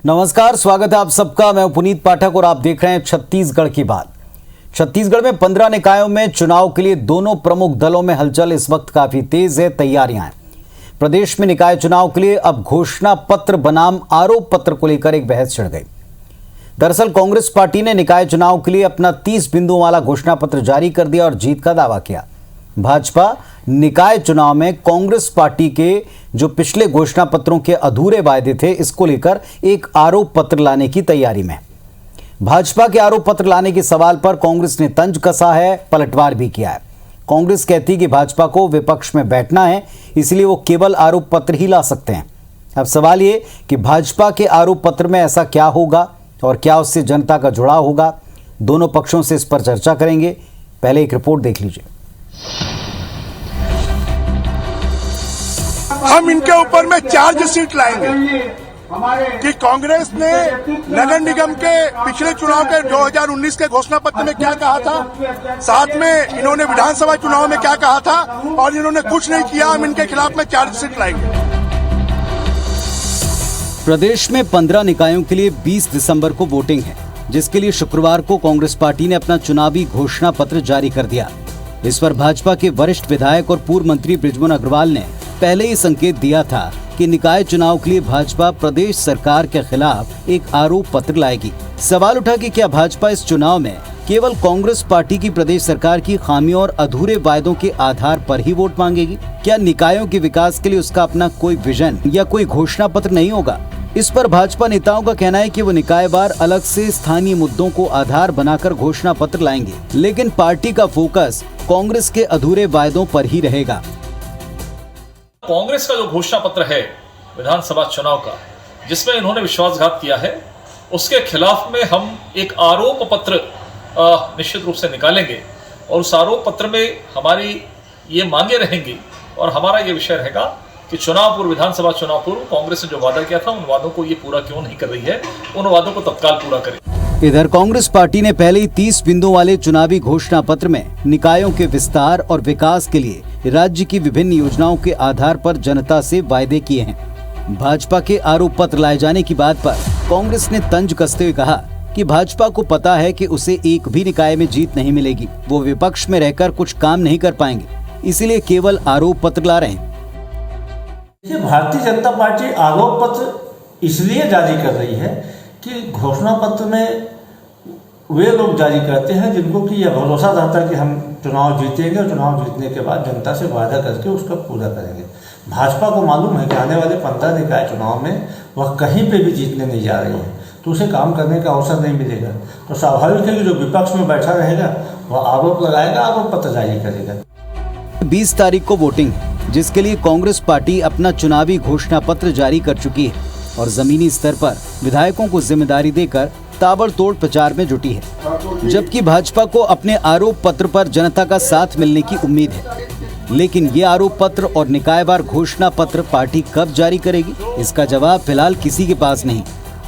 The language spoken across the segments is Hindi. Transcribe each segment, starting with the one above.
नमस्कार, स्वागत है आप सबका। मैं पुनीत पाठक और आप देख रहे हैं छत्तीसगढ़ की बात। छत्तीसगढ़ में 15 निकायों में चुनाव के लिए दोनों प्रमुख दलों में हलचल इस वक्त काफी तेज है। तैयारियां हैं। प्रदेश में निकाय चुनाव के लिए अब घोषणा पत्र बनाम आरोप पत्र को लेकर एक बहस छिड़ गई। दरअसल कांग्रेस पार्टी ने निकाय चुनाव के लिए अपना 30 बिंदुओं वाला घोषणा पत्र जारी कर दिया और जीत का दावा किया। भाजपा निकाय चुनाव में कांग्रेस पार्टी के जो पिछले घोषणा पत्रों के अधूरे वायदे थे, इसको लेकर एक आरोप पत्र लाने की तैयारी में। भाजपा के आरोप पत्र लाने के सवाल पर कांग्रेस ने तंज कसा है, पलटवार भी किया है। कांग्रेस कहती है कि भाजपा को विपक्ष में बैठना है, इसलिए वो केवल आरोप पत्र ही ला सकते हैं। अब सवाल ये कि भाजपा के आरोप पत्र में ऐसा क्या होगा और क्या उससे जनता का जुड़ाव होगा। दोनों पक्षों से इस पर चर्चा करेंगे। पहले एक रिपोर्ट देख लीजिए। हम इनके ऊपर में चार्जशीट लाएंगे कि कांग्रेस ने नगर निगम के पिछले चुनाव के 2019 के घोषणा पत्र में क्या कहा था, साथ में इन्होंने विधानसभा चुनाव में क्या कहा था और इन्होंने कुछ नहीं किया। हम इनके खिलाफ में चार्जशीट लाएंगे। प्रदेश में 15 निकायों के लिए 20 दिसंबर को वोटिंग है, जिसके लिए शुक्रवार को कांग्रेस पार्टी ने अपना चुनावी घोषणा पत्र जारी कर दिया। इस पर भाजपा के वरिष्ठ विधायक और पूर्व मंत्री बृजमोहन अग्रवाल ने पहले ही संकेत दिया था कि निकाय चुनाव के लिए भाजपा प्रदेश सरकार के खिलाफ एक आरोप पत्र लाएगी। सवाल उठा कि क्या भाजपा इस चुनाव में केवल कांग्रेस पार्टी की प्रदेश सरकार की खामियों और अधूरे वायदों के आधार पर ही वोट मांगेगी? क्या निकायों के विकास के लिए उसका अपना कोई विजन या कोई घोषणा पत्र नहीं होगा? इस पर भाजपा नेताओं का कहना है कि वो निकायवार अलग से स्थानीय मुद्दों को आधार बनाकर घोषणा पत्र लाएंगे, लेकिन पार्टी का फोकस कांग्रेस के अधूरे वायदों पर ही रहेगा। कांग्रेस का जो घोषणा पत्र है विधानसभा चुनाव का, जिसमें इन्होंने विश्वासघात किया है, उसके खिलाफ में हम एक आरोप पत्र निश्चित रूप से निकालेंगे और उस आरोप पत्र में हमारी ये मांगे रहेंगी और हमारा ये विषय रहेगा कि चुनाव पूर्व, विधानसभा चुनाव पूर्व कांग्रेस ने जो वादा किया था, उन वादों को ये पूरा क्यों नहीं कर रही है, उन वादों को तत्काल पूरा करें। इधर कांग्रेस पार्टी ने पहले ही 30 बिंदुओं वाले चुनावी घोषणा पत्र में निकायों के विस्तार और विकास के लिए राज्य की विभिन्न योजनाओं के आधार पर जनता से वायदे किए हैं। भाजपा के आरोप पत्र लाए जाने की बात पर कांग्रेस ने तंज कसते हुए कहा कि भाजपा को पता है कि उसे एक भी निकाय में जीत नहीं मिलेगी। वो विपक्ष में रहकर कुछ काम नहीं कर पाएंगे, इसीलिए केवल आरोप पत्र ला रहे हैं। भारतीय जनता पार्टी आरोप पत्र इसलिए जारी कर रही है कि घोषणा पत्र में वे लोग जारी करते हैं जिनको कि यह भरोसा रहता है कि हम चुनाव जीतेंगे और चुनाव जीतने के बाद जनता से वादा करके उसका पूरा करेंगे। भाजपा को मालूम है कि आने वाले 15 निकाय चुनाव में वह कहीं पे भी जीतने नहीं जा रही है, तो उसे काम करने का अवसर नहीं मिलेगा। तो स्वाभाविक है कि जो विपक्ष में बैठा रहेगा वह आरोप लगाएगा, आरोप पत्र जारी करेगा। 20 तारीख को वोटिंग है, जिसके लिए कांग्रेस पार्टी अपना चुनावी घोषणा पत्र जारी कर चुकी है और जमीनी स्तर पर विधायकों को जिम्मेदारी देकर ताबड़तोड़ प्रचार में जुटी है, जबकि भाजपा को अपने आरोप पत्र पर जनता का साथ मिलने की उम्मीद है। लेकिन ये आरोप पत्र और निकायवार घोषणा पत्र पार्टी कब जारी करेगी, इसका जवाब फिलहाल किसी के पास नहीं।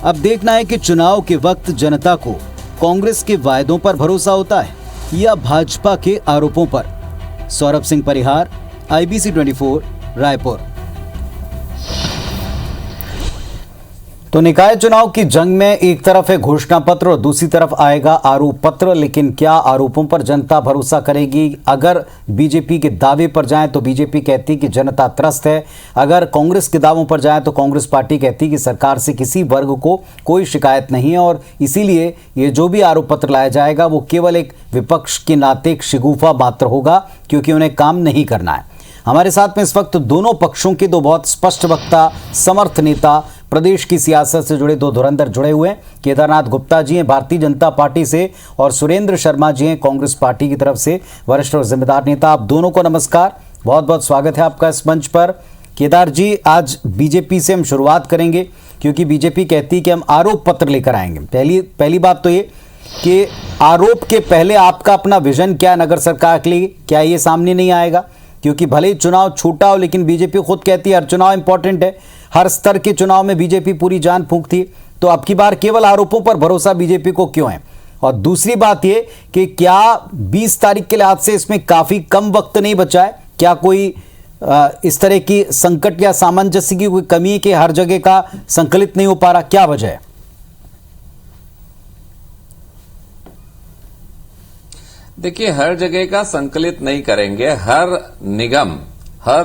अब देखना है कि चुनाव के वक्त जनता को कांग्रेस के वायदों पर भरोसा होता है या भाजपा के आरोपों पर। सौरभ सिंह परिहार, IBC 24, रायपुर। तो निकाय चुनाव की जंग में एक तरफ है घोषणा पत्र और दूसरी तरफ आएगा आरोप पत्र। लेकिन क्या आरोपों पर जनता भरोसा करेगी? अगर बीजेपी के दावे पर जाएं तो बीजेपी कहती कि जनता त्रस्त है। अगर कांग्रेस के दावों पर जाएं तो कांग्रेस पार्टी कहती कि सरकार से किसी वर्ग को कोई शिकायत नहीं है और इसीलिए ये जो भी आरोप पत्र लाया जाएगा वो केवल एक विपक्ष के नाते एक शिगुफा मात्र होगा, क्योंकि उन्हें काम नहीं करना है। हमारे साथ में इस वक्त दोनों पक्षों के दो बहुत स्पष्ट वक्ता, समर्थ नेता, प्रदेश की सियासत से जुड़े दो धुरंधर जुड़े हुए हैं। केदारनाथ गुप्ता जी हैं भारतीय जनता पार्टी से और सुरेंद्र शर्मा जी हैं कांग्रेस पार्टी की तरफ से वरिष्ठ और जिम्मेदार नेता। आप दोनों को नमस्कार, बहुत बहुत स्वागत है आपका इस मंच पर। केदार जी, आज बीजेपी से हम शुरुआत करेंगे क्योंकि बीजेपी कहती है कि हम आरोप पत्र लेकर आएंगे। पहली बात तो ये कि आरोप के पहले आपका अपना विजन क्या है नगर सरकार के लिए, क्या ये सामने नहीं आएगा? क्योंकि भले ही चुनाव छूटा हो, लेकिन बीजेपी खुद कहती है हर चुनाव इंपॉर्टेंट है, हर स्तर के चुनाव में बीजेपी पूरी जान फूंकती है। तो अब की बार केवल आरोपों पर भरोसा बीजेपी को क्यों है? और दूसरी बात ये कि क्या 20 तारीख के लिहाज से इसमें काफी कम वक्त नहीं बचा है? क्या कोई इस तरह की संकट या सामंजस्य की कोई कमी है कि हर जगह का संकलित नहीं हो पा रहा? क्या वजह है? देखिए, हर जगह का संकलित नहीं करेंगे। हर निगम, हर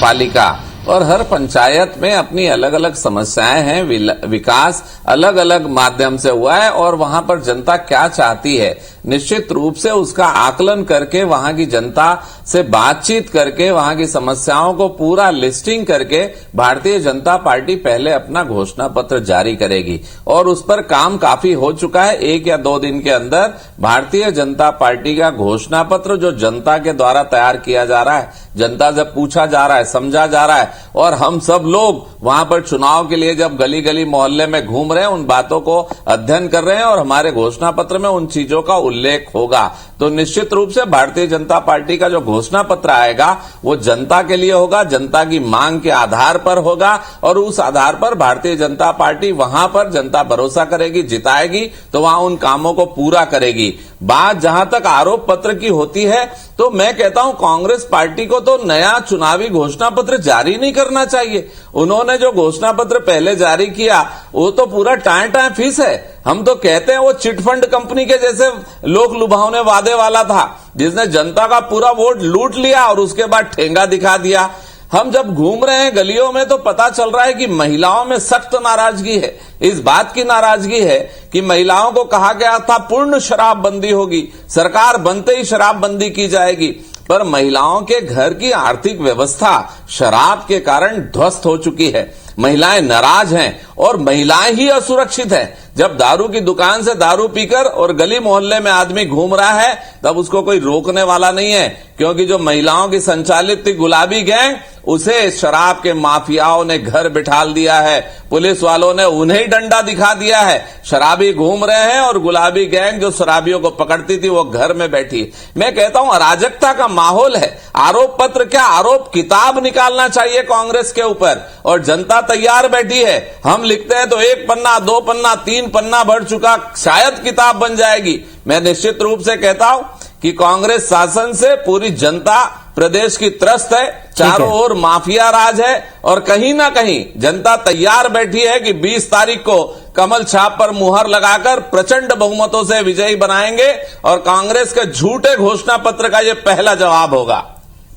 पालिका और हर पंचायत में अपनी अलग अलग समस्याएं हैं। विकास अलग अलग माध्यम से हुआ है और वहां पर जनता क्या चाहती है, निश्चित रूप से उसका आकलन करके, वहां की जनता से बातचीत करके, वहां की समस्याओं को पूरा लिस्टिंग करके भारतीय जनता पार्टी पहले अपना घोषणा पत्र जारी करेगी और उस पर काम काफी हो चुका है। 1 या 2 दिन के अंदर भारतीय जनता पार्टी का घोषणा पत्र जो जनता के द्वारा तैयार किया जा रहा है, जनता से पूछा जा रहा है, समझा जा रहा है और हम सब लोग वहां पर चुनाव के लिए जब गली गली मोहल्ले में घूम रहे हैं, उन बातों को अध्ययन कर रहे हैं और हमारे घोषणा पत्र में उन चीजों का उल्लेख होगा। तो निश्चित रूप से भारतीय जनता पार्टी का जो घोषणा पत्र आएगा वो जनता के लिए होगा, जनता की मांग के आधार पर होगा और उस आधार पर भारतीय जनता पार्टी वहां पर जनता भरोसा करेगी, जिताएगी तो वहां उन कामों को पूरा करेगी। बात जहां तक आरोप पत्र की होती है तो मैं कहता हूं कांग्रेस पार्टी को तो नया चुनावी घोषणा पत्र जारी नहीं करना चाहिए। उन्होंने जो घोषणा पत्र पहले जारी किया वो तो पूरा टाए फीस है। हम तो कहते हैं वो चिटफंड कंपनी के जैसे लोक लुभावने वादे वाला था, जिसने जनता का पूरा वोट लूट लिया और उसके बाद ठेंगा दिखा दिया। हम जब घूम रहे हैं गलियों में तो पता चल रहा है कि महिलाओं में सख्त नाराजगी है। इस बात की नाराजगी है कि महिलाओं को कहा गया था पूर्ण शराबबंदी होगी, सरकार बनते ही शराबबंदी की जाएगी, पर महिलाओं के घर की आर्थिक व्यवस्था शराब के कारण ध्वस्त हो चुकी है। महिलाएं नाराज हैं और महिलाएं ही असुरक्षित हैं। जब दारू की दुकान से दारू पीकर और गली मोहल्ले में आदमी घूम रहा है तब उसको कोई रोकने वाला नहीं है, क्योंकि जो महिलाओं की संचालित थी गुलाबी गैंग, उसे शराब के माफियाओं ने घर बिठाल दिया है। पुलिस वालों ने उन्हें डंडा दिखा दिया है। शराबी घूम रहे हैं और गुलाबी गैंग जो शराबियों को पकड़ती थी वो घर में बैठी। मैं कहता हूं अराजकता का माहौल है। आरोप पत्र क्या, आरोप किताब निकालना चाहिए कांग्रेस के ऊपर और जनता तैयार बैठी है। हम लिखते हैं तो 1 पन्ना, 2 पन्ना, 3 पन्ना भर चुका, शायद किताब बन जाएगी। मैं निश्चित रूप से कहता हूं कि कांग्रेस शासन से पूरी जनता प्रदेश की त्रस्त है। चारों ओर माफिया राज है और कहीं ना कहीं जनता तैयार बैठी है कि 20 तारीख को कमल छाप पर मुहर लगाकर प्रचंड बहुमतों से विजयी बनाएंगे और कांग्रेस के झूठे घोषणा पत्र का यह पहला जवाब होगा।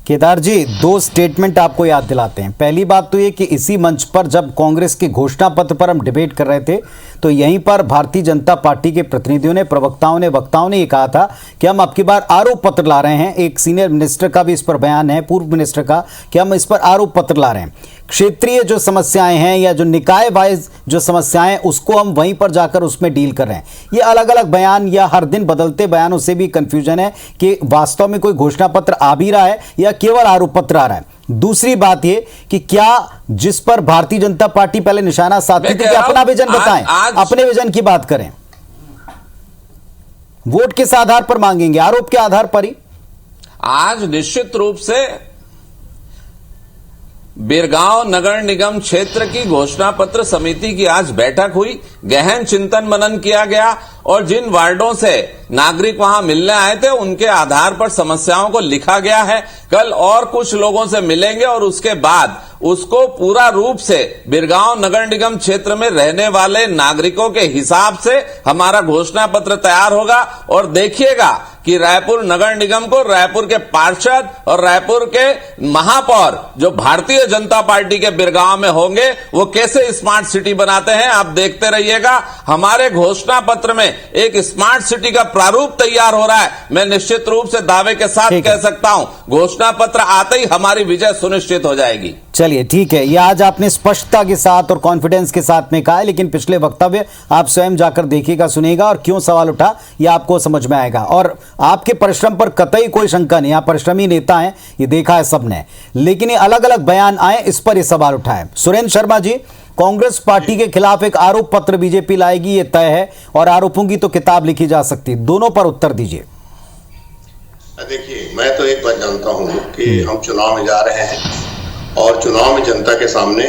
केदार जी, 2 स्टेटमेंट आपको याद दिलाते हैं। पहली बात तो ये कि इसी मंच पर जब कांग्रेस के घोषणा पत्र पर हम डिबेट कर रहे थे तो यहीं पर भारतीय जनता पार्टी के प्रतिनिधियों ने, प्रवक्ताओं ने, वक्ताओं ने ये कहा था कि हम अब की बार आरोप पत्र ला रहे हैं। एक सीनियर मिनिस्टर का भी इस पर बयान है, पूर्व मिनिस्टर का, कि हम इस पर आरोप पत्र ला रहे हैं। क्षेत्रीय जो समस्याएं हैं या जो निकाय वाइज जो समस्याएं, उसको हम वहीं पर जाकर उसमें डील कर रहे हैं। ये अलग अलग बयान या हर दिन बदलते बयानों से भी कंफ्यूजन है कि वास्तव में कोई घोषणा पत्र आ भी रहा है या केवल आरोप पत्र आ रहा है। दूसरी बात ये कि क्या जिस पर भारतीय जनता पार्टी पहले निशाना साधती थी कि अपना विजन बताएं, अपने विजन की बात करें, वोट किस आधार पर मांगेंगे, आरोप के आधार पर ही। आज निश्चित रूप से बिरगांव नगर निगम क्षेत्र की घोषणा पत्र समिति की आज बैठक हुई, गहन चिंतन मनन किया गया और जिन वार्डों से नागरिक वहां मिलने आए थे उनके आधार पर समस्याओं को लिखा गया है। कल और कुछ लोगों से मिलेंगे और उसके बाद उसको पूरा रूप से बिरगांव नगर निगम क्षेत्र में रहने वाले नागरिकों के हिसाब से हमारा घोषणा पत्र तैयार होगा और देखिएगा कि रायपुर नगर निगम को रायपुर के पार्षद और रायपुर के महापौर जो भारतीय जनता पार्टी के बिरगांव में होंगे वो कैसे स्मार्ट सिटी बनाते हैं, आप देखते रहिएगा। हमारे घोषणा पत्र में एक स्मार्ट सिटी का प्रारूप तैयार हो रहा है। मैं निश्चित रूप से दावे के साथ कह सकता हूं घोषणा पत्र आते ही हमारी विजय सुनिश्चित हो जाएगी। चलिए ठीक है, ये आज आपने स्पष्टता के साथ और कॉन्फिडेंस के साथ में कहा है, लेकिन पिछले वक्तव्य आप स्वयं जाकर देखिएगा, सुनिएगा और क्यों सवाल उठा ये आपको समझ में आएगा। और आपके परिश्रम पर कतई कोई शंका नहीं, आप परिश्रमी नेता हैं, ये देखा है सबने, लेकिन ये अलग अलग बयान आए, इस पर ये सवाल उठाए। सुरेंद्र शर्मा जी, कांग्रेस पार्टी के खिलाफ एक आरोप पत्र बीजेपी लाएगी, ये तय है, और आरोपों की तो किताब लिखी जा सकती, दोनों पर उत्तर दीजिए। देखिए, मैं तो एक बात जानता हूं कि हम चुनाव में जा रहे हैं और चुनाव में जनता के सामने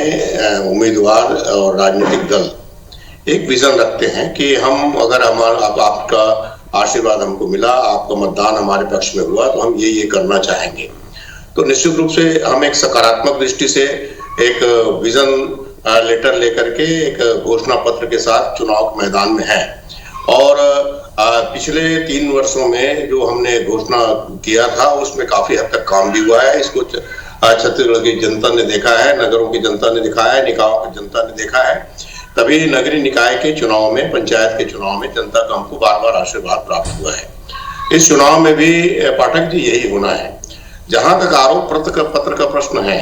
उम्मीदवार और राजनीतिक दल एक विजन रखते हैं कि हम अगर हमारा आपका आशीर्वाद हमको मिला, आपका मतदान हमारे पक्ष में हुआ तो हम ये करना चाहेंगे। तो निश्चित रूप से हम एक सकारात्मक दृष्टि से एक विजन लेटर लेकर के एक घोषणा पत्र के साथ चुनाव के मैदान में हैं और पिछले 3 वर्षों में जो हमने घोषणा किया था उसमें काफी हद तक काम भी हुआ है। इसको छत्तीसगढ़ की जनता ने देखा है, नगरों की जनता ने देखा है, निकायों की जनता ने देखा है। तभी नगरीय निकाय के चुनाव में, पंचायत के चुनाव में जनता का हमको बार बार आशीर्वाद प्राप्त हुआ है। इस चुनाव में भी पाठक जी यही होना है। जहां तक आरोप पत्र का प्रश्न है,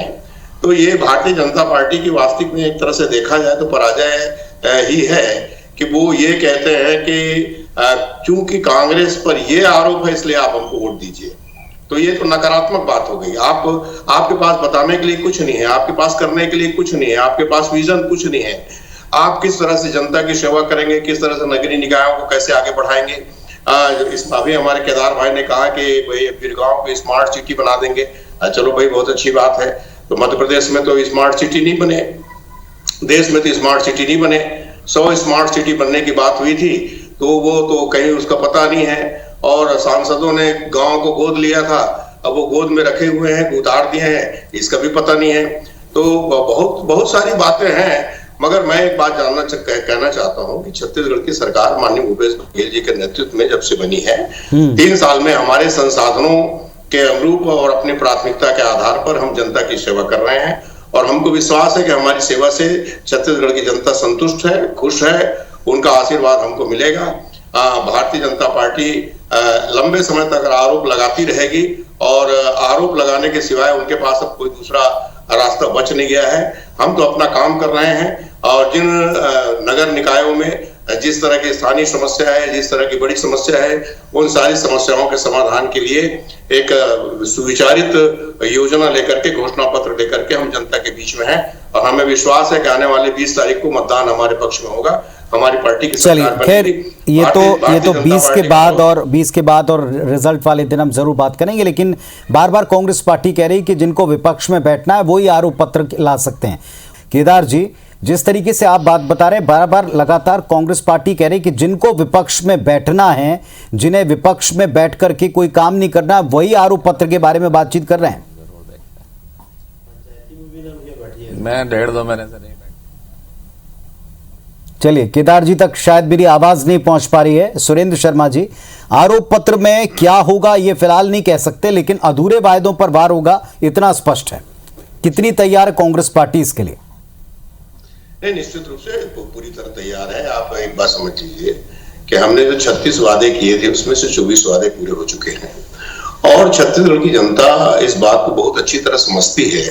तो ये भारतीय जनता पार्टी की वास्तविक में एक तरह से देखा जाए तो पराजय ही है कि वो ये कहते हैं कि चूंकि कांग्रेस पर ये आरोप है इसलिए आप हमको वोट दीजिए। तो ये तो नकारात्मक बात हो गई। आपके पास बताने के लिए कुछ नहीं है, आपके पास करने के लिए कुछ नहीं है, आपके पास विजन कुछ नहीं है। आप किस तरह से जनता की सेवा करेंगे, किस तरह से नगरीय निकायों को कैसे आगे बढ़ाएंगे। अभी हमारे केदार भाई ने कहा कि भाई बिरगांव को स्मार्ट सिटी बना देंगे। चलो भाई, बहुत अच्छी बात है। तो मध्य प्रदेश में तो स्मार्ट सिटी नहीं बने, देश में तो स्मार्ट सिटी नहीं बने। 100 स्मार्ट सिटी बनने की बात हुई थी, तो वो तो कहीं उसका पता नहीं है। और सांसदों ने गांव को गोद लिया था, अब वो गोद में रखे हुए हैं, उतार दिए हैं, इसका भी पता नहीं है। तो बहुत सारी बातें हैं। मगर मैं एक बात कहना चाहता हूं कि छत्तीसगढ़ की सरकार माननीय भूपेश बघेल जी के नेतृत्व में जब से बनी है, 3 साल में हमारे संसाधनों के अनुरूप और अपनी प्राथमिकता के आधार पर हम जनता की सेवा कर रहे हैं। और हमको विश्वास है कि हमारी सेवा से छत्तीसगढ़ की जनता संतुष्ट है, खुश है, उनका आशीर्वाद हमको मिलेगा। भारतीय जनता पार्टी लंबे समय तक आरोप लगाती रहेगी और आरोप लगाने के सिवाय उनके पास अब कोई दूसरा रास्ता बच नहीं गया है। हम तो अपना काम कर रहे हैं और जिन नगर निकायों में जिस तरह की स्थानीय समस्या है, जिस तरह की बड़ी समस्या है, उन सारी समस्याओं के समाधान के लिए एक सुविचारित योजना लेकर के, घोषणा पत्र लेकर के हम जनता के बीच में हैं। और हमें विश्वास है कि आने वाले 20 तारीख को मतदान हमारे पक्ष में होगा, हमारी पार्टी की चलिए सरकार खैर, बनेगी। ये तो भारतीय 20 के बाद और रिजल्ट वाले दिन हम जरूर बात करेंगे। लेकिन बार बार कांग्रेस पार्टी कह रही कि जिनको विपक्ष में बैठना है वही आरोप पत्र ला सकते हैं। केदार जी, जिस तरीके से आप बात बता रहे हैं, बार बार लगातार कांग्रेस पार्टी कह रही कि जिनको विपक्ष में बैठना है, जिन्हें विपक्ष में बैठ करके कोई काम नहीं करना, वही आरोप पत्र के बारे में बातचीत कर रहे हैं। मैं 1.5-2 महीने से नहीं। चलिए, केदार जी तक शायद मेरी आवाज नहीं पहुंच पा रही है। सुरेंद्र शर्मा जी, आरोप पत्र में क्या होगा ये फिलहाल नहीं कह सकते, लेकिन अधूरे वायदों पर वार होगा इतना स्पष्ट है। कितनी तैयार है कांग्रेस पार्टी इसके लिए? नहीं, निश्चित रूप से पूरी तरह तैयार है। आप एक बात समझ लीजिए कि हमने जो 36 वादे किए थे उसमें से 24 वादे पूरे हो चुके हैं। और छत्तीसगढ़ की जनता इस बात को बहुत अच्छी तरह समझती है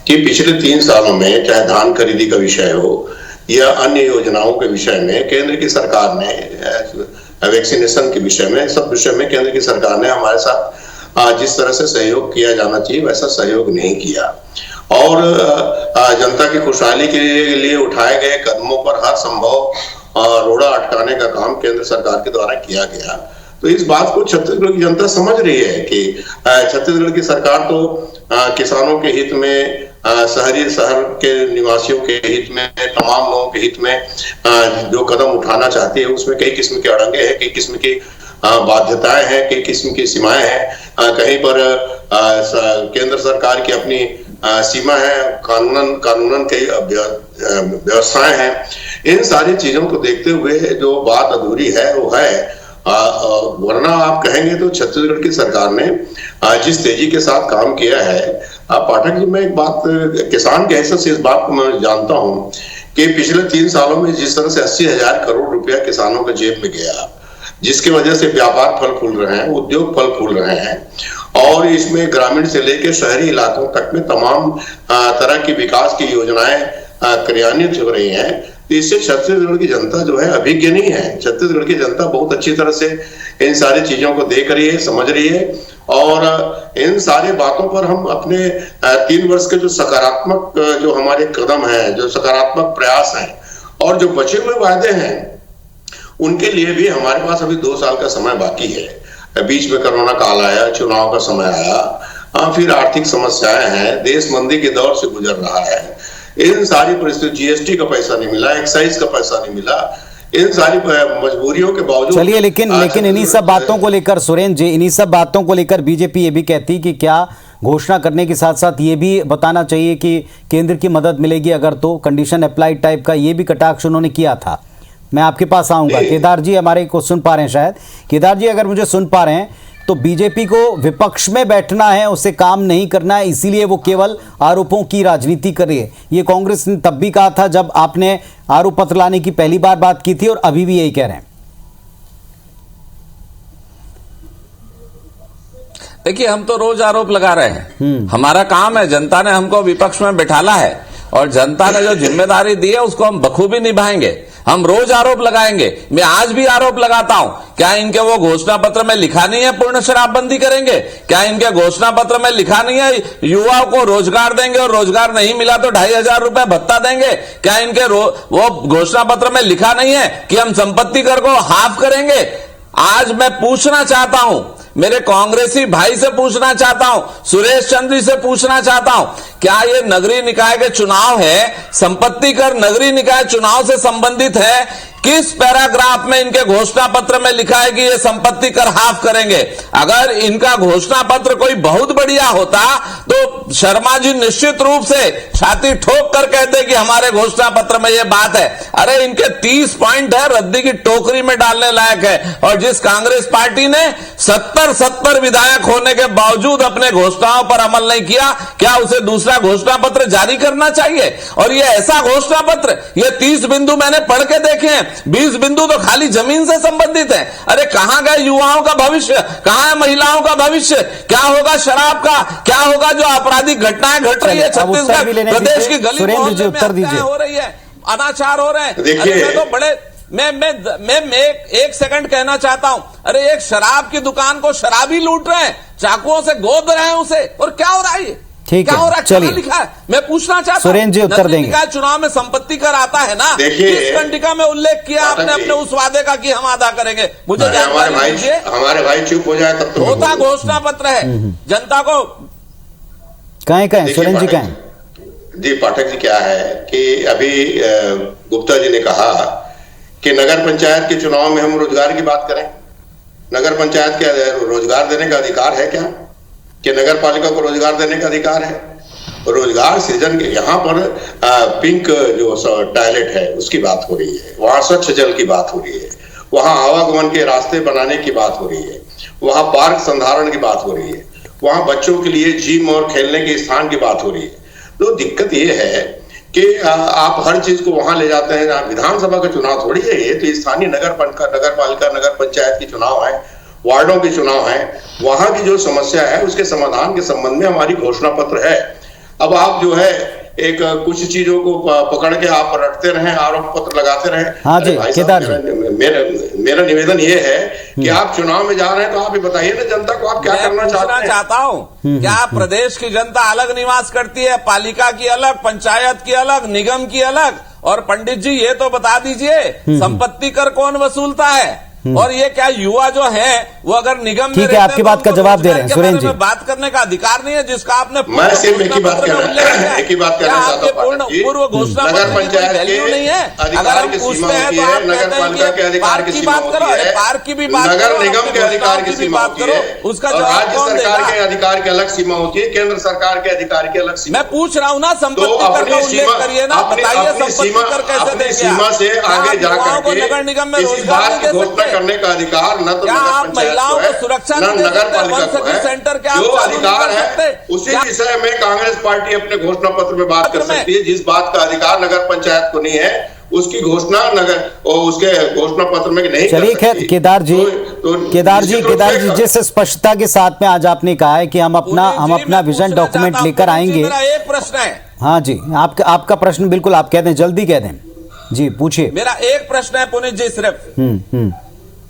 कि पिछले 3 सालों में, चाहे धान खरीदी का विषय हो या अन्य योजनाओं के विषय में, केंद्र की सरकार ने, वैक्सीनेशन के विषय में, सब विषय में केंद्र की सरकार ने हमारे साथ जिस तरह से सहयोग किया जाना चाहिए वैसा सहयोग नहीं किया। और जनता की खुशहाली के लिए उठाए गए कदमों पर हर संभव रोड़ा अटकाने का काम केंद्र सरकार के द्वारा किया गया। तो इस बात को छत्तीसगढ़ की जनता समझ रही है कि छत्तीसगढ़ की सरकार तो किसानों के हित में, शहर के निवासियों के हित में, तमाम लोगों के हित में जो कदम उठाना चाहती है उसमें कई किस्म के अड़ंगे हैं, कई किस्म की बाध्यताएं हैं, कई किस्म की सीमाएं हैं। कहीं पर केंद्र सरकार की अपनी सीमा है, कानूनन कई व्यवस्थाएं हैं। इन सारी चीजों को देखते हुए जो बात अधूरी है वो है, वरना आप कहेंगे तो छत्तीसगढ़ की सरकार ने जिस तेजी के साथ काम किया है। पाठक जी, मैं एक बात किसान के हैसियत से इस बात को मैं जानता हूं कि पिछले 3 सालों में जिस तरह से 80,000 करोड़ रुपया किसानों के जेब में गया, जिसकी वजह से व्यापार फल फूल रहे हैं, उद्योग फल फूल रहे हैं, और इसमें ग्रामीण से लेकर शहरी इलाकों तक में तमाम तरह की विकास की योजनाएं क्रियान्वित हो रही हैं। तो इससे छत्तीसगढ़ की जनता जो है अभिज्ञ नहीं है। छत्तीसगढ़ की जनता बहुत अच्छी तरह से इन सारी चीजों को देख रही है, समझ रही है। और इन सारी बातों पर हम अपने 3 वर्ष के जो सकारात्मक जो हमारे कदम हैं, जो सकारात्मक प्रयास हैं और जो बचे हुए वायदे हैं, उनके लिए भी हमारे पास अभी 2 साल का समय बाकी है। बीच में कोरोना काल आया, चुनाव का समय आया, फिर आर्थिक समस्याएं हैं, देश मंदी के दौर से गुजर रहा है। इन सारी परिस्थिति, जीएसटी का पैसा नहीं मिला, एक्साइज का पैसा नहीं मिला, इन सारी मजबूरियों के बावजूद चलिए, लेकिन इन्हीं सब बातों को लेकर सुरेंद्र जी, इन्हीं सब बातों को लेकर बीजेपी ये भी कहती कि क्या घोषणा करने के साथ साथ ये भी बताना चाहिए कि केंद्र की मदद मिलेगी अगर तो कंडीशन अप्लाइड टाइप का ये भी कटाक्ष उन्होंने किया था। मैं आपके पास आऊंगा। केदार जी हमारे को सुन पा रहे हैं शायद। केदार जी अगर मुझे सुन पा रहे हैं तो बीजेपी को विपक्ष में बैठना है, उसे काम नहीं करना है, इसीलिए वो केवल आरोपों की राजनीति कर रही है। ये कांग्रेस ने तब भी कहा था जब आपने आरोप पत्र लाने की पहली बार बात की थी, और अभी भी यही कह रहे हैं। देखिए, हम तो रोज आरोप लगा रहे हैं, हमारा काम है। जनता ने हमको विपक्ष में बिठाला है और जनता ने जो जिम्मेदारी दी है उसको हम बखूबी निभाएंगे। हम रोज आरोप लगाएंगे। मैं आज भी आरोप लगाता हूं। क्या इनके वो घोषणा पत्र में लिखा नहीं है पूर्ण शराबबंदी करेंगे? क्या इनके घोषणा पत्र में लिखा नहीं है युवाओं को रोजगार देंगे और रोजगार नहीं मिला तो 2500 रुपए भत्ता देंगे? क्या इनके वो घोषणा पत्र में लिखा नहीं है कि हम संपत्ति कर को हाफ करेंगे? आज मैं पूछना चाहता हूं, मेरे कांग्रेसी भाई से पूछना चाहता हूं, सुरेश चंद्र से पूछना चाहता हूं, क्या ये नगरीय निकाय के चुनाव है, संपत्ति कर नगरीय निकाय चुनाव से संबंधित है? किस पैराग्राफ में इनके घोषणा पत्र में लिखा है कि ये संपत्ति कर हाफ करेंगे? अगर इनका घोषणा पत्र कोई बहुत बढ़िया होता तो शर्मा जी निश्चित रूप से छाती ठोक कर कहते कि हमारे घोषणा पत्र में ये बात है। अरे इनके 30 पॉइंट है, रद्दी की टोकरी में डालने लायक है। और जिस कांग्रेस पार्टी ने 70 विधायक होने के बावजूद अपने घोषणाओं पर अमल नहीं किया, क्या उसे दूसरा घोषणा पत्र जारी करना चाहिए? और ये ऐसा घोषणा पत्र, ये 30 बिंदु मैंने पढ़ के देखे हैं, 20 बिंदु तो खाली जमीन से संबंधित है। अरे कहां गए युवाओं का भविष्य? कहां है महिलाओं का भविष्य? क्या होगा शराब का? क्या होगा जो आपराधिक घटनाएं घट रही है छत्तीसगढ़ प्रदेश की गली मोहल्ले में हत्याएं हो रही है, अनाचार हो रहे हैं? अरे मैं तो बड़े मैं एक सेकंड कहना चाहता हूं। अरे एक शराब की दुकान को शराबी लूट रहे हैं, चाकुओं से गोद रहे हैं उसे, और क्या हो रहा है? ठीक क्या हो रहा है, है? चलिए लिखा है। मैं पूछना चाहता हूं, सुरेंद्र जी उत्तर देंगे। चुनाव में संपत्ति कर आता है ना, देखिए, इस कंडिका में उल्लेख किया आपने अपने उस वादे का कि हम अदा करेंगे। मुझे हमारे भाई चुप हो जाए तब तो होता घोषणा पत्र है जनता को कहें सुरेंद्र जी कहें। जी पाठक जी, क्या है कि अभी गुप्ता जी ने कहा कि नगर पंचायत के चुनाव में हम रोजगार की बात करें। नगर पंचायत के रोजगार देने का अधिकार है क्या? कि नगर पालिका को रोजगार देने का अधिकार है? रोजगार सृजन के यहाँ पर पिंक जो टॉयलेट है उसकी बात हो रही है, वहां स्वच्छ जल की बात हो रही है, वहां आवागमन के रास्ते बनाने की बात हो रही है, वहां पार्क संधारण की बात हो रही है, वहां बच्चों के लिए जिम और खेलने के स्थान की बात हो रही है। तो दिक्कत ये है कि आप हर चीज को वहां ले जाते हैं। विधानसभा का चुनाव थोड़ी है ये, तो स्थानीय नगर पालिका नगर पंचायत के चुनाव है, वार्डों के चुनाव है। वहां की जो समस्या है उसके समाधान के संबंध में हमारी घोषणा पत्र है। अब आप जो है एक कुछ चीजों को पकड़ के आप रटते रहे, आरोप पत्र लगाते रहे। हाँ जी, केदार मेरा निवेदन ये है कि आप चुनाव में जा रहे हैं तो आप ये बताइए ना जनता को आप क्या करना चाहता हूँ। क्या प्रदेश की जनता अलग निवास करती है? पालिका की अलग, पंचायत की अलग, निगम की अलग। और पंडित जी ये तो बता दीजिए संपत्ति कर कौन वसूलता है? और ये क्या युवा जो है वो अगर निगम में ठीक है, आपकी बात का जवाब दे रहे हैं सुरेंद्र जी। बात करने का अधिकार नहीं है जिसका आपने मैं सिर्फ एक ही बात कहना चाहता हूं। पूर्व घोषणा नगर पंचायत वैल्यू नहीं है। अगर हम पूछते हैं तो आप कहते हैं कि पार्क की बात करो, पार्क की भी बात नगर निगम के अधिकार की सीमा होती है, उसका और जवाब राज्य कौन सरकार देगा? के अधिकार की अलग सीमा होती है, केंद्र सरकार के अधिकार की अलग सीमा। मैं पूछ रहा हूँ ना, संपत्ति कर का उल्लेख करिए ना, बताइए संपत्ति कर कैसे देंगे? सीमा से आगे जाकर के नगर निगम में इसी बात की घोषणा करने का अधिकार न तो आप महिलाओं को सुरक्षा न नगर पालिका को है। सेंटर क्या जो अधिकार है उसी विषय में कांग्रेस पार्टी अपने घोषणा पत्र में बात कर सकती है। जिस बात का अधिकार नगर पंचायत को नहीं है उसकी घोषणा नगर और उसके घोषणा पत्र में नहीं। चलिए खैर केदार जी जिस स्पष्टता के साथ में आज आपने कहा है कि हम अपना विजन डॉक्यूमेंट लेकर आएंगे। मेरा एक प्रश्न है। हाँ जी, आपका प्रश्न बिल्कुल आप कह दें, जल्दी कह दें जी, पूछिए। मेरा एक प्रश्न है पुनीत जी, सिर्फ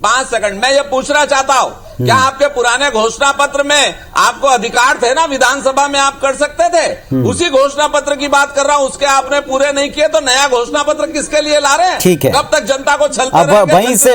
5 सेकंड। मैं ये पूछना चाहता हूँ, क्या आपके पुराने घोषणा पत्र में आपको अधिकार थे ना, विधानसभा में आप कर सकते थे? उसी घोषणा पत्र की बात कर रहा हूँ, उसके आपने पूरे नहीं किए तो नया घोषणा पत्र किसके लिए ला रहे हैं? ठीक है, कब तक जनता को छलते अब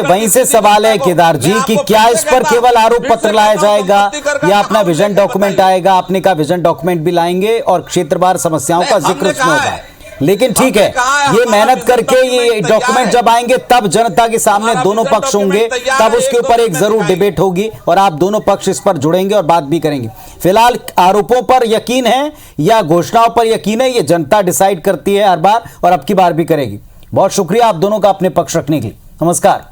वहीं से सवाल है केदार जी कि क्या इस पर केवल आरोप पत्र लाया जाएगा या अपना विजन डॉक्यूमेंट आएगा? आपने कहा विजन डॉक्यूमेंट भी लाएंगे और क्षेत्रवार समस्याओं का जिक्र उसमें होगा। लेकिन ठीक है, ये मेहनत करके ये डॉक्यूमेंट जब आएंगे तब जनता के सामने दोनों पक्ष होंगे, तब उसके ऊपर एक जरूर डिबेट होगी और आप दोनों पक्ष इस पर जुड़ेंगे और बात भी करेंगे। फिलहाल आरोपों पर यकीन है या घोषणाओं पर यकीन है, ये जनता डिसाइड करती है हर बार और अब की बार भी करेगी। बहुत शुक्रिया आप दोनों का अपने पक्ष रखने के लिए। नमस्कार।